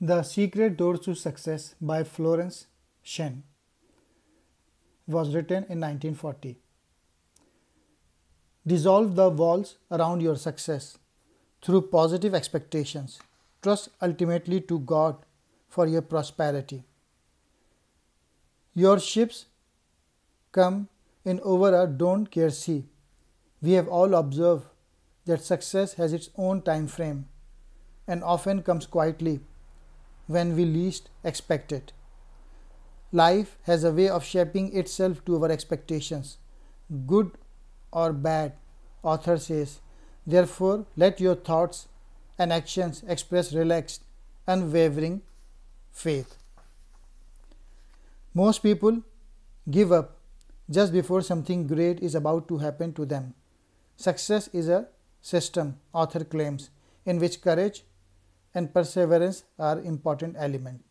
The Secret Doors to Success by Florence Shen was written in 1940. Dissolve the walls around your success through positive expectations. Trust ultimately to God for your prosperity. Your ships come in over a don't care sea. We have all observed that success has its own time frame and often comes quietly when we least expect it. Life has a way of shaping itself to our expectations, good or bad, author says. Therefore, let your thoughts and actions express relaxed, unwavering faith. Most people give up just before something great is about to happen to them. Success is a system, author claims, in which courage and perseverance are important elements.